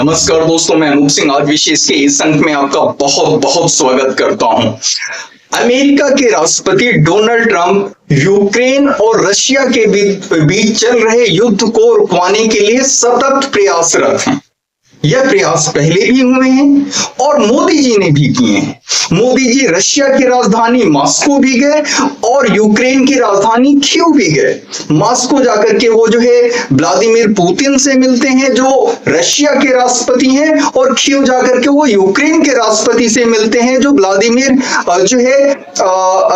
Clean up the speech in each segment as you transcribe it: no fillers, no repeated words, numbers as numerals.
नमस्कार दोस्तों, मैं अनूप सिंह आज विशेष के इस अंक में आपका बहुत बहुत स्वागत करता हूं। अमेरिका के राष्ट्रपति डोनाल्ड ट्रंप यूक्रेन और रशिया के बीच चल रहे युद्ध को रुकवाने के लिए सतत प्रयासरत हैं। यह प्रयास पहले भी हुए हैं और मोदी जी ने भी किए हैं। मोदी जी रशिया की राजधानी मॉस्को भी गए और यूक्रेन की राजधानी कीव भी गए। मॉस्को जाकर के वो व्लादिमीर पुतिन से मिलते हैं जो रशिया के राष्ट्रपति हैं, और कीव जाकर के वो यूक्रेन के राष्ट्रपति से मिलते हैं जो व्लादिमीर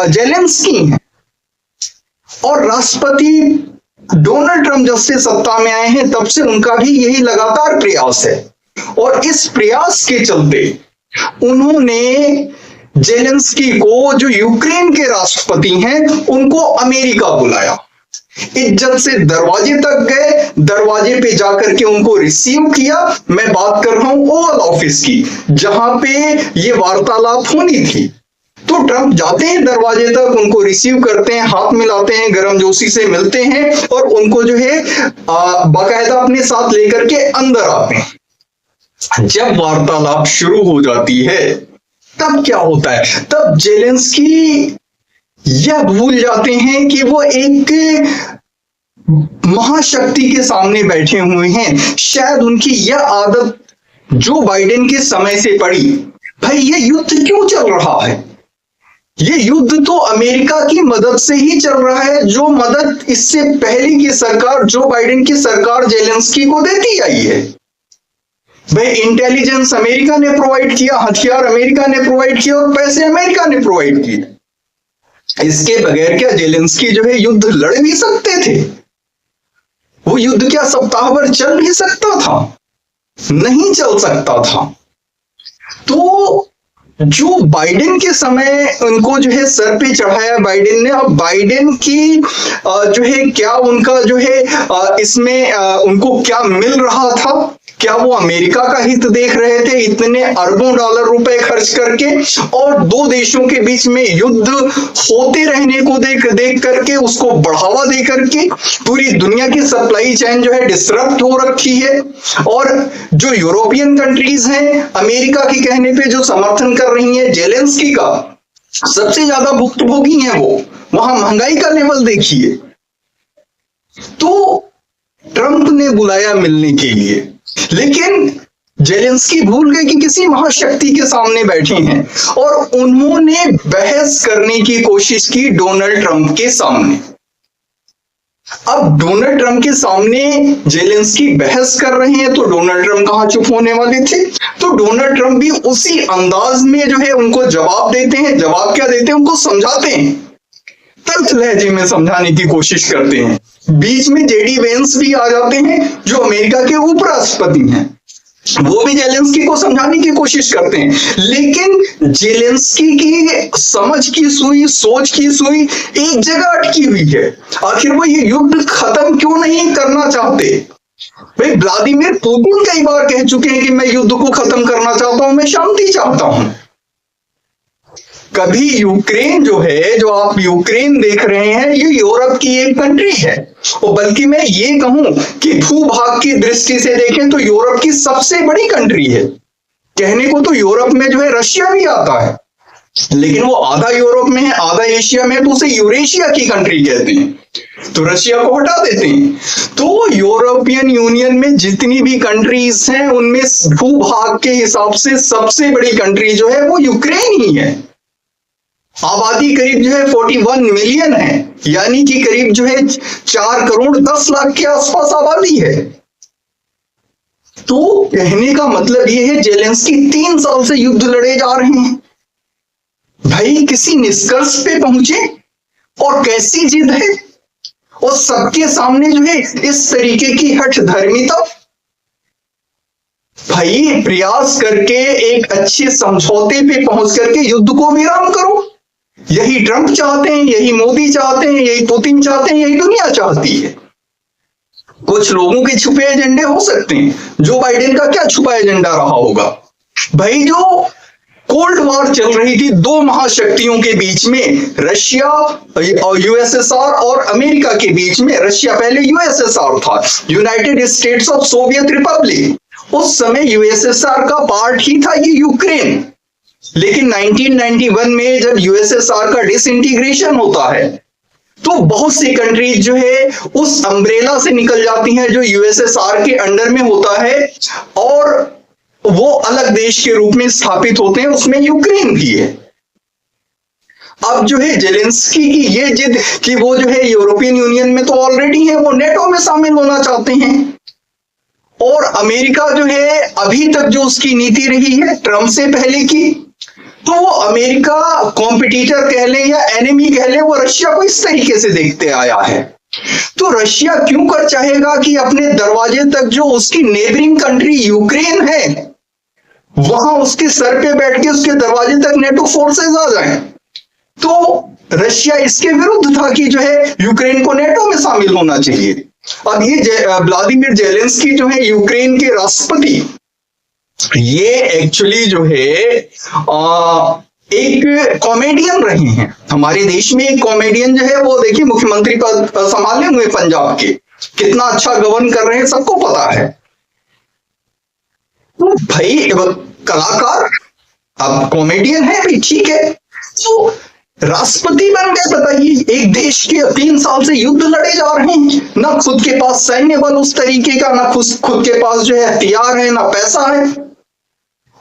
जेलेंस्की हैं। और राष्ट्रपति डोनाल्ड ट्रंप जब से सत्ता में आए हैं तब से उनका भी यही लगातार प्रयास है, और इस प्रयास के चलते उन्होंने जेलेंस्की को, जो यूक्रेन के राष्ट्रपति हैं, उनको अमेरिका बुलाया। इज्जत से दरवाजे तक गए, दरवाजे पे जाकर के उनको रिसीव किया। मैं बात कर रहा हूं ओवल ऑफिस की, जहां पे ये वार्तालाप होनी थी। तो ट्रंप जाते हैं दरवाजे तक, उनको रिसीव करते हैं, हाथ मिलाते हैं, गर्मजोशी से मिलते हैं और उनको बाकायदा अपने साथ लेकर के अंदर आते हैं। जब वार्तालाप शुरू हो जाती है तब क्या होता है, तब जेलेंस्की यह भूल जाते हैं कि वो एक महाशक्ति के सामने बैठे हुए हैं। शायद उनकी यह आदत जो बाइडेन के समय से पड़ी, भाई ये युद्ध क्यों चल रहा है? ये युद्ध तो अमेरिका की मदद से ही चल रहा है, जो मदद इससे पहले की सरकार, जो बाइडेन की सरकार जेलेंस्की को देती आई है। भाई इंटेलिजेंस अमेरिका ने प्रोवाइड किया, हथियार अमेरिका ने प्रोवाइड किया और पैसे अमेरिका ने प्रोवाइड किए। इसके बगैर क्या जेलेंस्की युद्ध लड़ भी सकते थे? वो युद्ध क्या सप्ताह भर चल भी सकता था? नहीं चल सकता था। तो जो बाइडेन के समय उनको सर पे चढ़ाया बाइडेन ने, अब बाइडेन की क्या उनका इसमें उनको क्या मिल रहा था? क्या वो अमेरिका का हित देख रहे थे इतने अरबों डॉलर रुपए खर्च करके, और दो देशों के बीच में युद्ध होते रहने को देख करके, उसको बढ़ावा दे करके पूरी दुनिया की सप्लाई चेन डिसरप्ट हो रखी है। और जो यूरोपियन कंट्रीज हैं अमेरिका के कहने पे जो समर्थन कर रही हैं जेलेंस्की का, सबसे ज्यादा भुक्तभोगी हैं वो। वहां महंगाई का लेवल देखिए। तो ट्रंप ने बुलाया मिलने के लिए, लेकिन जेलेंस्की भूल गए कि किसी महाशक्ति के सामने बैठे हैं, और उन्होंने बहस करने की कोशिश की डोनाल्ड ट्रंप के सामने। अब डोनाल्ड ट्रंप के सामने जेलेंस्की बहस कर रहे हैं तो डोनाल्ड ट्रंप कहां चुप होने वाले थे? तो डोनाल्ड ट्रंप भी उसी अंदाज में उनको जवाब देते हैं। जवाब क्या देते हैं? उनको समझाते हैं, तल्ख लहजे में समझाने की कोशिश करते हैं। बीच में जेडी वेंस भी आ जाते हैं जो अमेरिका के उपराष्ट्रपति हैं, वो भी जेलेंस्की को समझाने की कोशिश करते हैं। लेकिन जेलेंस्की की समझ की सुई, सोच की सुई एक जगह अटकी हुई है। आखिर वो ये युद्ध खत्म क्यों नहीं करना चाहते? भाई व्लादिमीर पुतिन कई बार कह चुके हैं कि मैं युद्ध को खत्म करना चाहता हूं, मैं शांति चाहता हूं। कभी यूक्रेन जो आप यूक्रेन देख रहे हैं, ये यूरोप की एक कंट्री है, और बल्कि मैं ये कहूं कि भूभाग की दृष्टि से देखें तो यूरोप की सबसे बड़ी कंट्री है। कहने को तो यूरोप में रशिया भी आता है, लेकिन वो आधा यूरोप में है, आधा एशिया में है, तो उसे यूरेशिया की कंट्री कहते हैं। तो रशिया को हटा देते हैं। तो यूरोपियन यूनियन में जितनी भी कंट्रीज हैं उनमें भूभाग के हिसाब से सबसे बड़ी कंट्री वो यूक्रेन ही है। आबादी करीब 41 मिलियन है, यानी कि करीब 4 करोड़ 10 लाख के आसपास आबादी है। तो कहने का मतलब यह है जेलेंस्की 3 साल से युद्ध लड़े जा रहे हैं। भाई किसी निष्कर्ष पे पहुंचे, और कैसी जिद है, और सबके सामने इस तरीके की हठ धर्मिता। भाई प्रयास करके एक अच्छे समझौते पे पहुंच करके युद्ध को विराम करो। यही ट्रंप चाहते हैं, यही मोदी चाहते हैं, यही पुतिन चाहते हैं, यही दुनिया चाहती है। कुछ लोगों के छुपे एजेंडे हो सकते हैं। जो बाइडेन का क्या छुपा एजेंडा रहा होगा? भाई जो कोल्ड वॉर चल रही थी दो महाशक्तियों के बीच में, रशिया और यूएसएसआर और अमेरिका के बीच में। रशिया पहले यूएसएसआर था, United states of Soviet Republic, उस समय यूएसएसआर का पार्ट ही था ये यूक्रेन। लेकिन 1991 में जब यूएसएसआर का डिसइंटीग्रेशन होता है तो बहुत सी कंट्रीज जो है उस अम्ब्रेला से निकल जाती हैं जो यूएसएसआर के अंडर में होता है, और वो अलग देश के रूप में स्थापित होते हैं, उसमें यूक्रेन भी है। अब जो है जेलेंस्की की ये जिद कि वो जो है यूरोपियन यूनियन में तो ऑलरेडी है, वो नेटो में शामिल होना चाहते हैं, और अमेरिका जो है अभी तक जो उसकी नीति रही है ट्रम्प से पहले की, तो वो अमेरिका कॉम्पिटिटर कह लें या एनिमी कह लें, वो रशिया को इस तरीके से देखते आया है। तो रशिया क्यों कर चाहेगा कि अपने दरवाजे तक जो उसकी नेबरिंग कंट्री यूक्रेन है वहां उसके सर पे बैठ के उसके दरवाजे तक नेटो फोर्सेस आ जाएं। तो रशिया इसके विरुद्ध था कि जो है यूक्रेन को नेटो में शामिल होना चाहिए। अब ये व्लादिमीर जेलेंस्की जो है यूक्रेन के राष्ट्रपति, ये एक्चुअली जो है एक कॉमेडियन रहे हैं। हमारे देश में एक कॉमेडियन जो है वो देखिए मुख्यमंत्री पद संभाले हुए पंजाब के, कितना अच्छा गवर्न कर रहे हैं सबको पता है। तो भाई कलाकार, अब कॉमेडियन है भाई, ठीक है, तो राष्ट्रपति बन गए। बताइए, एक देश के 3 साल से युद्ध लड़े जा रहे हैं, ना खुद के पास सैन्य बल उस तरीके का, ना खुद के पास जो है हथियार है, ना पैसा है,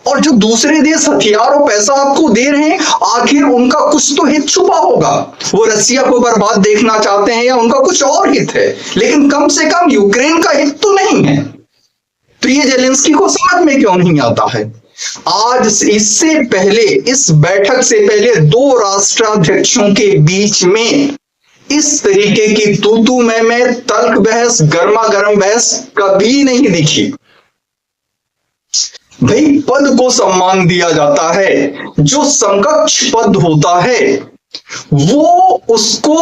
और जो दूसरे देश हथियार और पैसा आपको दे रहे हैं, आखिर उनका कुछ तो हित छुपा होगा। वो रसिया को बर्बाद देखना चाहते हैं या उनका कुछ और हित है, लेकिन कम से कम यूक्रेन का हित तो नहीं है। तो ये जेलेंस्की को समझ में क्यों नहीं आता है? आज इससे पहले, इस बैठक से पहले 2 राष्ट्राध्यक्षों के बीच में इस तरीके की तू मैं तल्ख बहस, गर्मा गर्म बहस कभी नहीं दिखी। भाई पद को सम्मान दिया जाता है, जो समकक्ष पद होता है वो उसको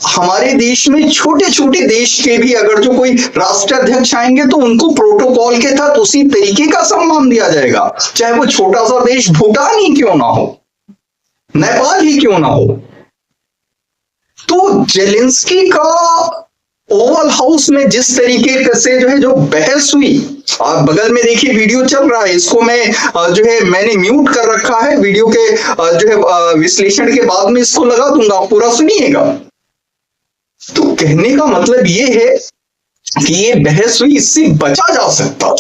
हमारे देश में छोटे छोटे देश के भी अगर जो कोई राष्ट्राध्यक्ष आएंगे तो उनको प्रोटोकॉल के तहत उसी तरीके का सम्मान दिया जाएगा, चाहे वो छोटा सा देश भूटान ही क्यों ना हो, नेपाल ही क्यों ना हो। तो जेलेंस्की का ओवल हाउस में जिस तरीके से जो है जो बहस हुई, आप बगल में देखिए वीडियो चल रहा है, इसको मैं जो है मैंने म्यूट कर रखा है, वीडियो के जो है विश्लेषण के बाद में इसको लगा दूंगा, आप पूरा सुनिएगा। तो कहने का मतलब ये है कि ये बहस हुई, इससे बचा जा सकता।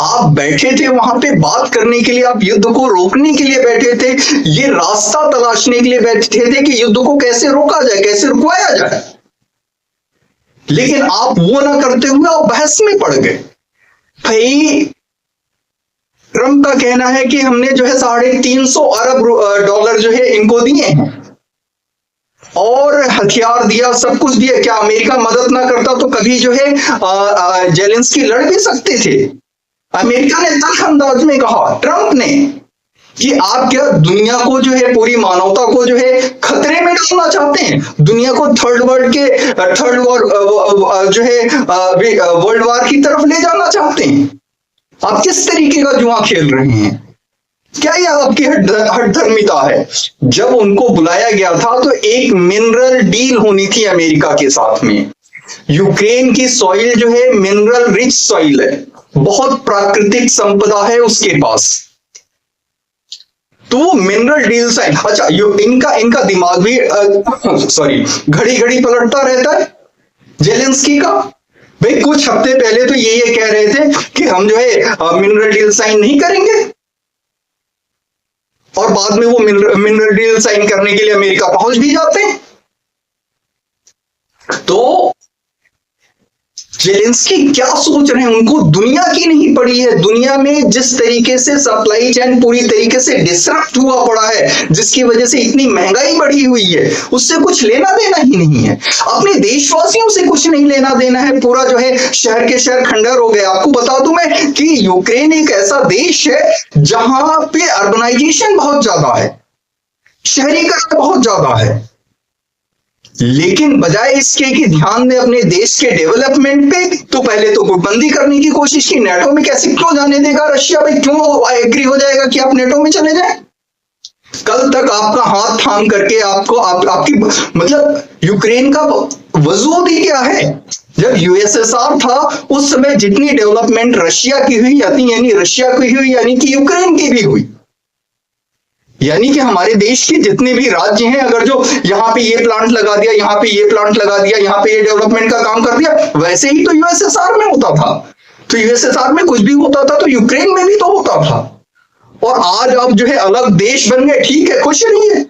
आप बैठे थे वहां पे बात करने के लिए, आप युद्ध को रोकने के लिए बैठे थे, ये रास्ता तलाशने के लिए बैठे थे कि युद्ध को कैसे रोका जाए, कैसे रुकवाया जाए, लेकिन आप वो ना करते हुए आप बहस में पड़ गए। भाई ट्रम्प का कहना है कि हमने जो है 350 अरब डॉलर जो है इनको दिए हैं और हथियार दिया, सब कुछ दिया। क्या अमेरिका मदद ना करता तो कभी जो है जेलेंस्की लड़ भी सकते थे? अमेरिका ने तल्ख अंदाज में कहा, ट्रम्प ने, कि आप क्या दुनिया को जो है, पूरी मानवता को जो है खतरे में डालना चाहते हैं? दुनिया को थर्ड वर्ल्ड जो है वर्ल्ड वार की तरफ ले जाना चाहते हैं? आप किस तरीके का जुआ खेल रहे हैं? क्या यह आपकी हठधर्मिता है? जब उनको बुलाया गया था तो एक मिनरल डील होनी थी अमेरिका के साथ में। यूक्रेन की सॉइल जो है मिनरल रिच सॉइल है, बहुत प्राकृतिक संपदा है उसके पास, तो मिनरल डील साइन। अच्छा, इनका दिमाग भी घड़ी घड़ी पलटता रहता है जेलेंस्की का। भाई कुछ हफ्ते पहले तो ये कह रहे थे कि हम जो है मिनरल डील साइन नहीं करेंगे, और बाद में वो मिनरल डील साइन करने के लिए अमेरिका पहुंच भी जाते हैं। तो जेलेंस्की क्या सोच रहे हैं? उनको दुनिया की नहीं पड़ी है। दुनिया में जिस तरीके से सप्लाई चेन पूरी तरीके से डिसरप्ट हुआ पड़ा है, जिसकी वजह से इतनी महंगाई बढ़ी हुई है, उससे कुछ लेना देना ही नहीं है। अपने देशवासियों से कुछ नहीं लेना देना है। पूरा जो है शहर के शहर खंडर हो गए। आपको बता दूं मैं कि यूक्रेन एक ऐसा देश है जहां पे अर्बनाइजेशन बहुत ज्यादा है, शहरीकरण बहुत ज्यादा है, लेकिन बजाय इसके कि ध्यान दें अपने देश के डेवलपमेंट पे, तो पहले तो गुटबंदी करने की कोशिश की। नेटो में कैसे, क्यों जाने देगा रशिया? भाई क्यों एग्री हो जाएगा कि आप नेटो में चले जाएं? कल तक आपका हाथ थाम करके आपकी मतलब यूक्रेन का वजूद ही क्या है? जब यूएसएसआर था उस समय जितनी डेवलपमेंट रशिया की हुई यानी रशिया की हुई यानी कि यूक्रेन की भी हुई। यानी कि हमारे देश के जितने भी राज्य हैं, अगर जो यहां पे ये प्लांट लगा दिया, यहां पे ये प्लांट लगा दिया, यहां पे ये डेवलपमेंट का काम कर दिया, वैसे ही तो यूएसएसआर में होता था। तो यूएसएसआर में कुछ भी होता था तो यूक्रेन में भी तो होता था। और आज आप जो है अलग देश बन गए, ठीक है, खुश रहिए,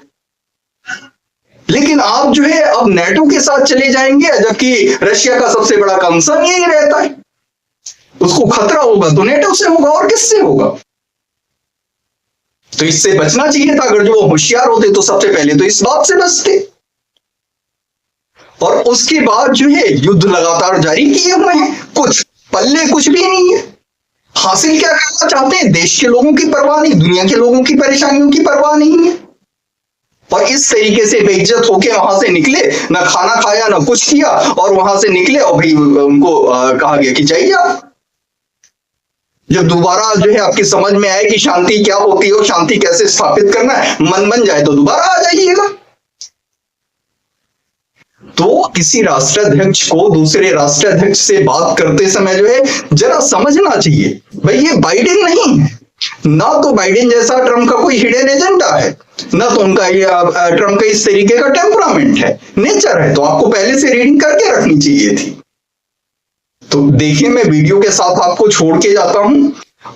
लेकिन आप जो है अब नेटो के साथ चले जाएंगे, जबकि रशिया का सबसे बड़ा कंसर्न यही रहता है, उसको खतरा होगा तो नेटो से होगा और किससे होगा। तो इससे बचना चाहिए था। अगर जो वो होशियार होते तो सबसे पहले तो इस बात से बचते। और उसके बाद जो है युद्ध लगातार जारी किए हुए हैं, कुछ पल्ले कुछ भी नहीं है। हासिल क्या करना चाहते हैं? देश के लोगों की परवाह नहीं, दुनिया के लोगों की परेशानियों की परवाह नहीं है। और इस तरीके से बेइज्जत होके वहां से निकले, ना खाना खाया ना कुछ किया, और वहां से निकले और भाई उनको कहा गया कि जाइए आप। जब दोबारा जो है आपकी समझ में आए कि शांति क्या होती है और शांति कैसे स्थापित करना है, मन बन जाए तो दोबारा आ जाइएगा। तो किसी राष्ट्राध्यक्ष को दूसरे राष्ट्राध्यक्ष से बात करते समय जो है जरा समझना चाहिए, भाई ये बाइडेन नहीं है, ना तो बाइडेन जैसा ट्रम्प का कोई हिडन एजेंडा है, ना तो उनका ट्रम्प का इस तरीके का टेम्परामेंट है, नेचर है। तो आपको पहले से रीडिंग करके रखनी चाहिए थी। तो देखिए, मैं वीडियो के साथ आपको छोड़ के जाता हूं,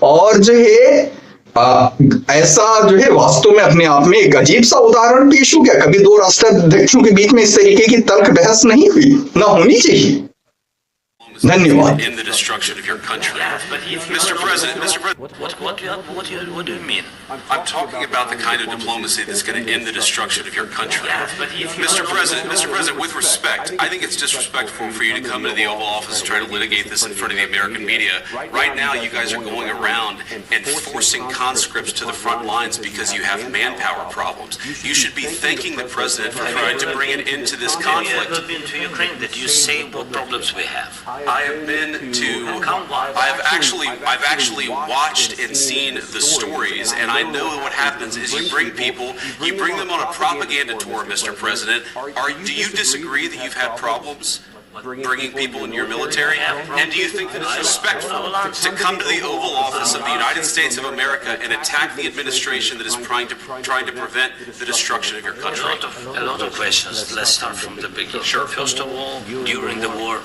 और जो है ऐसा जो है वास्तव में अपने आप में एक अजीब सा उदाहरण पेश हो गया। कभी दो राष्ट्राध्यक्षों के बीच में इस तरीके की तर्क बहस नहीं हुई, ना होनी चाहिए। धन्यवाद। In the destruction of your country. Mr. President, What do you mean? I'm talking about the kind of diplomacy that's going to end the destruction of your country. Mr. President, with respect, I think it's disrespectful for you to come into the Oval Office and try to litigate this in front of the American media. Right now, you guys are going around and forcing conscripts to the front lines because you have manpower problems. You should be thanking the President for trying to bring an end to this conflict. Have you ever been to Ukraine? That you say what problems we have? I have been to. I've actually watched and seen the stories, and I know what happens is you bring them on a propaganda tour, Mr. President. Do you disagree that you've had problems bringing people in your military? And do you think that it's respectful to come to the Oval Office of the United States of America and attack the administration that is trying to prevent the destruction of your country? A lot of questions. Let's start from the beginning. Sure. First of all, during the war,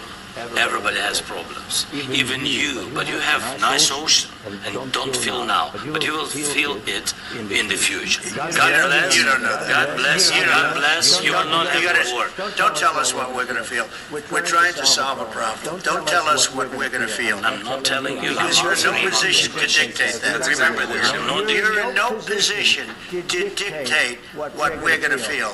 everybody has problems. Even you, but you have nice ocean and don't feel now, but you will feel it in the future. God bless you. Don't know that. God bless you. God bless you. Will not have a war. Don't tell us what we're going to feel. We're trying to solve a problem. Don't tell us what we're going to feel. I'm not telling you. Because you're in no position to dictate that. Remember this. You're in no position to dictate what we're going to feel.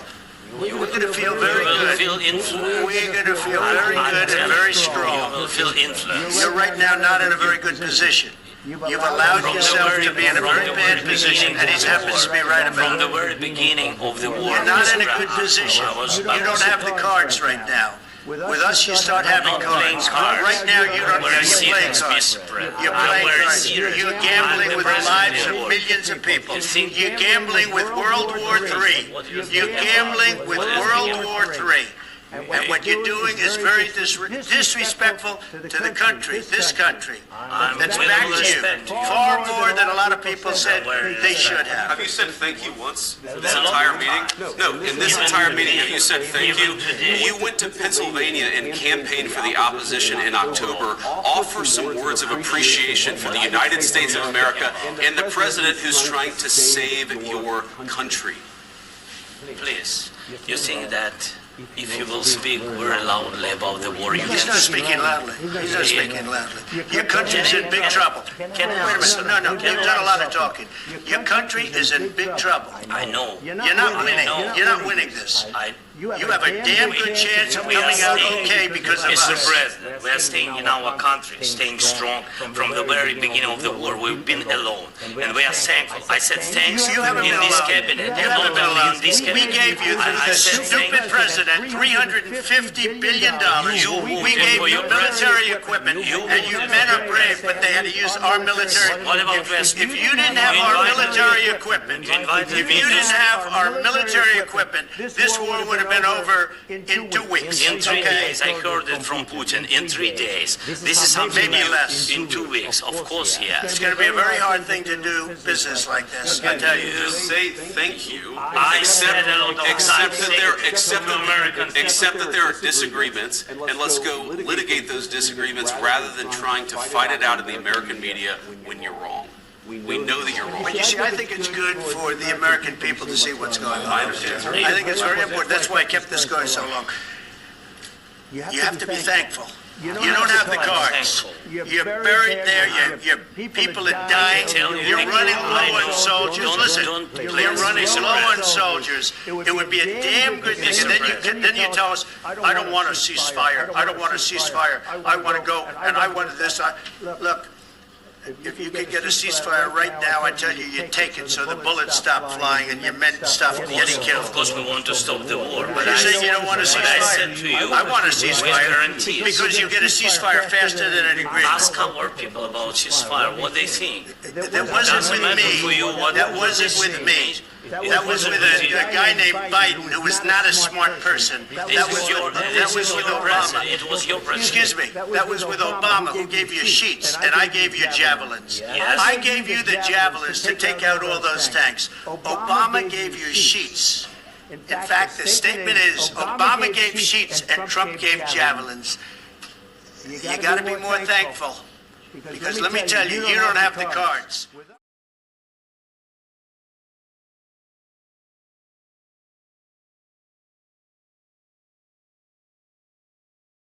We're going to feel very good. Feel influence. We're going to feel very good and very strong. You will feel influence. You're right now not in a very good position. You've allowed yourself to be in a very bad position, and it happens to be right From about the very beginning of the war. You're not in a good position. You don't have the cards right now. With us, you start having cards. Right now, you're playing cards. You're playing cards. You're gambling with the lives of millions of people. You're gambling with World War III. You're gambling with World War III. And what you're doing is very disrespectful to the country, this country. That's back to you. Far more than a lot of people said they should have. Have you said thank you once in this entire meeting? No, in this entire meeting, have you said thank you? You went to Pennsylvania and campaigned for the opposition in October. Offer some words of appreciation for the United States of America and the president who's trying to save your country. Please, you think that if you will speak very loudly about the war, He's not speaking loudly. He's not speaking loudly. Your country's in big trouble. Wait a minute. No, you've done a lot of talking. Your country is in big trouble. I know. You're not winning. You're not winning this. You have a damn good chance of coming out okay because of Mr. us. President, we are staying in our country, staying strong. From the very beginning of the war, we've been alone, and we are thankful. I said thanks You haven't in been this alone. cabinet. You haven't Not been only alone. in this We cabinet. gave you I the said stupid thanks. president president $350 billion. We and gave for you your military president, equipment, you and you men are brave, but they had to use our military. What about If West? you didn't have You our invited military me. equipment, You invited if me. you didn't have our military equipment, this war would have been over in 2 weeks. In 3 Okay? days, I heard it from Putin. In 3 days, this is something Maybe new. less. In 2 weeks, of course, yes. It's going to be a very hard thing to do business like this, I tell you. Just say thank you. I said a lot of Except times, that say there, it except to American that, except that people. there are disagreements, and let's go litigate those disagreements rather than trying to fight it out in the American media when you're wrong. We know that you're wrong. But you see, I think it's good for the American people to see what's going on. I understand. I think it's very important. That's why I kept this going so long. You have to be thankful. You don't have the cards. You're buried there. Your people are dying. You're running low on soldiers. Listen, you're running low on soldiers. It would be a damn good thing. And then you tell us, I don't want a ceasefire. I don't want a ceasefire. I want to go, and I want this. Look. If you could get a ceasefire right now, I tell you, you'd take it so the bullets stop flying and your men stop getting Of killed. course, we want to stop the war, but You I say you don't want a but I said to ceasefire. you, I want a with ceasefire guarantees. because you get a ceasefire faster than an agreement. Ask our people about ceasefire, what they think. That wasn't Doesn't with matter me. for you what That wasn't they with think. me. That was with a guy named Biden who was not a smart person. That was with Obama. It was your president. Excuse me. That was with Obama, who gave you sheets, and I gave you javelins. Yes. I gave you the javelins to take out all those tanks. Obama gave you sheets. In fact, the statement is Obama gave sheets and Trump gave javelins. You got to be more thankful. Because let me tell you, you don't have the cards.